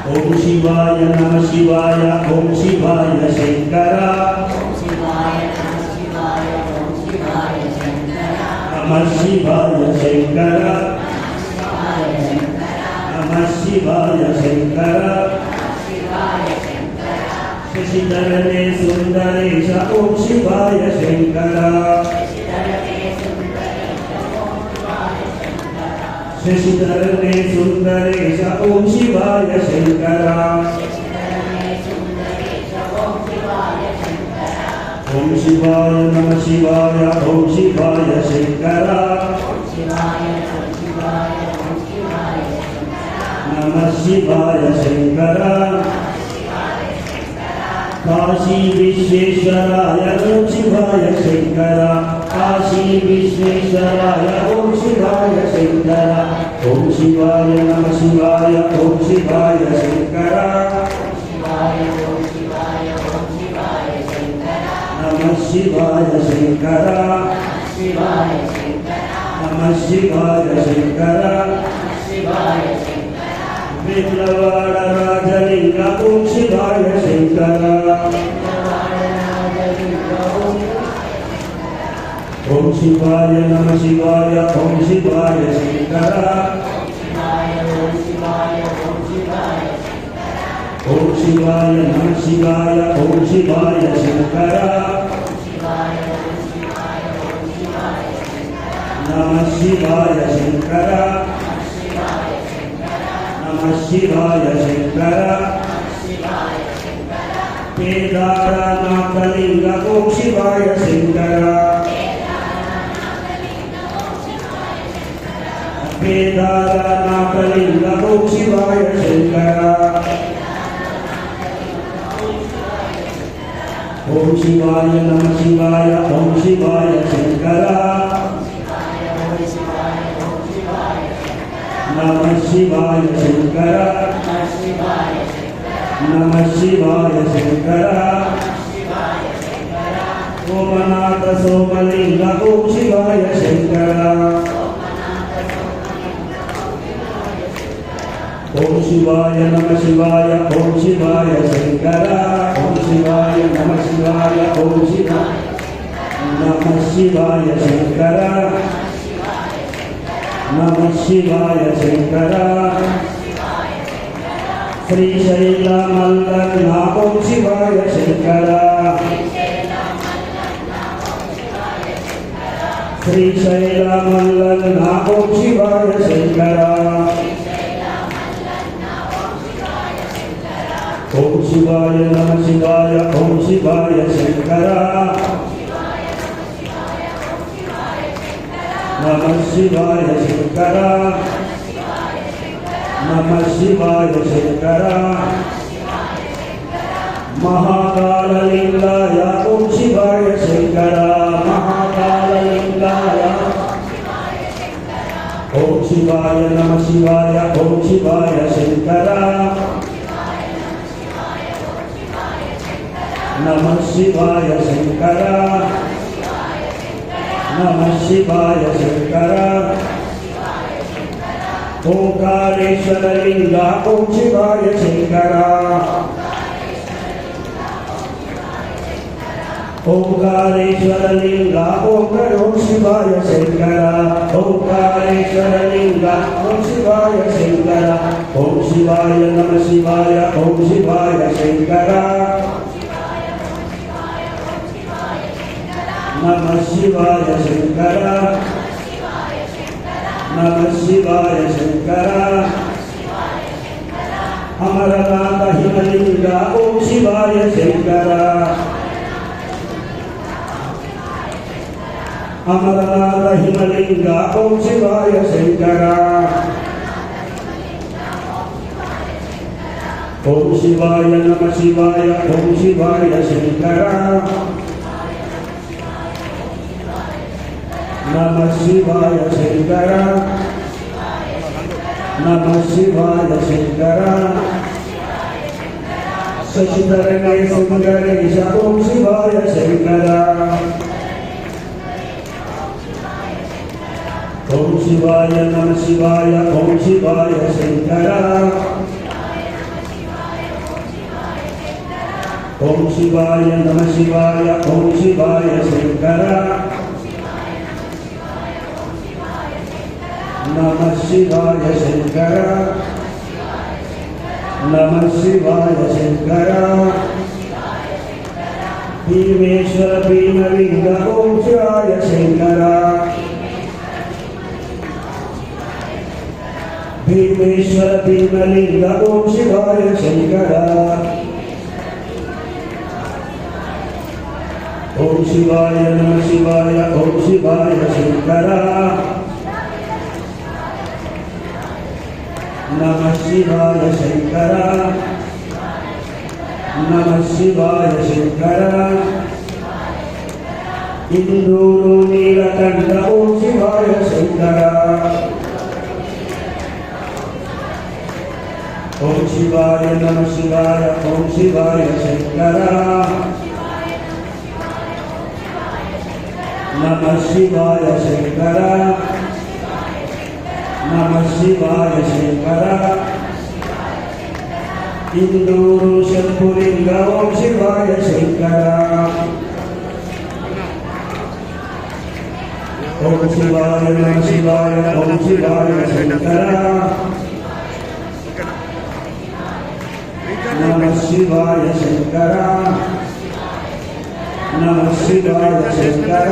ఓం శివాయ నమ శివాయ ఓం శివాయ శంకర నమ శివాయ శంకర నమ శివాయ శంకర శశిధరనే సుందరేశ ఓం శివాయ శంకర శశిధరనే సుందరేశ ఓం శివాయ శంకర ఓం శివాయ నమ శివాయ ఓం శివాయ శంకర నమ శివాయ శంకర కాశీ విశ్వేశ్వరాయ ఓం శివాయ శంకర కాశీ విశ్వేశ్వరాయ ఓం శివాయ శంకర ఓం శివాయ నమ శివాయ ఓం శివాయ శంకర నమ శివాయ శంకర నమ శివాయ శంకర విప్లవాడ రాజలింగ ఓం శివాయ శంకర ఓం శివాయ నమ శివాయ ఓం శివాయ శంకర ఓం శివాయ నమ శివాయ ఓం శివాయ శంకర నమ శివాయ శంకర నమ శివాయ శంకర కేదారనాథలింగ ఓం శివాయ శంకర కేదారనాథలింగ ఓం శివాయ శంకర ఓం శివాయ నమ శివాయ ఓం శివాయ శంకర నమ శివాయ శంకర నమ శివాయ శంకర ఓమనాథ సోమలింగ ఓం శివాయ శంకర ఓం శివాయ నమ శివాయ ఓం శివాయ శంకర ఓం శివాయ నమ శివాయ ఓం శివాయ నమ శివాయ శంకర నమ శివాయ శంకర శ్రీశైల మల్లన్న ఓం శివాయ శంకర శ్రీశైల మల్లన్న ఓం శివాయ శంకర ఓం శివాయ నమ శివాయ ఓం శివాయ శంకర నమ శివాయ శంకర నమ శివాయ శంకర మహాకాళలింగాయ ఓం శివాయ శంకర మహాకాళలింగాయ ఓం శివాయ నమ శివాయ ఓం శివాయ శంకర నమ శివాయ శంకర నమ శివాయ శంకర ఓంకారేశ్వరలింగ ఓం శివాయ శంకర ఓంకారేశ్వరలింగ ఓం శివాయ శంకర ఓంకారేశ్వరలింగ ఓం శివాయ శంకర ఓం శివాయ నమ శివాయ ఓం శివాయ శంకర నమ శివాయ శంకర నమ శివాయ శంకర అమరనాథ హిమలింగ ఓం శివాయ శంకర అమరనాథ హిమలింగ ఓం శివాయ శంకర ఓం శివాయ నమ శివాయ ఓం శివాయ శంకర నమ శివాయ శంకర నమ శివాయ శంకర శశిధరనే సుందరేశ ఓం శివాయ శంకర ಓಂ ಶಿವಾಯ ನಮ ಶಿವಾಯ ಓಂ ಶಿವಾಯ ಶಂಕರ ಓಂ ಶಿವಾಯ ನಮ ಶಿವಾಯ ಓಂ ಶಿವಾಯ ಶಂಕರ ನಮಃ ಶಿವಾಯ ಶಂಕರ ನಮಃ ಶಿವಾಯ ಶಂಕರ ಭೀಮೇಶ್ವರ ಭೀಮಲಿಂಗ ಓಂ ಶಿವಾಯ ಶಂಕರ ಭೀಮೇಶ್ವರ ಭೀಮಲಿಂಗ ಓಂ ಶಿವಾಯ ಶಂಕರ ಓಂ ಶಿವಾಯ ನಮಃ ಶಿವಾಯ ಓಂ ಶಿವಾಯ ಶಂಕರ ನಮಃ ಶಿವಾಯ ಶಂಕರ ನಮಃ ಶಿವಾಯ ಶಂಕರ ಇಂದೂರು ನೀಲಕಂಠ ಓಂ ಶಿವಾಯ ಶಂಕರ ಓಂ ಶಿವಾಯ ನಮಃ ಶಿವಾಯ ಓಂ ಶಿವಾಯ ಶಂಕರ ನಮಃ ಶಿವಾಯ ಶಂಕರ ನಮಃ ಶಿವಾಯ ಶಂಕರ ಇಂದೂರು ಶಂಭುಲಿಂಗ ಓಂ ಶಿವಾಯ ಶಂಕರ ಓಂ ಶಿವಾಯ ನಮಃ ಶಿವಾಯ ಓಂ ಶಿವಾಯ ಶಂಕರ ನಮಃ ಶಿವಾಯ ಶಂಕರ ನಮಃ ಶಿವಾಯ ಶಂಕರ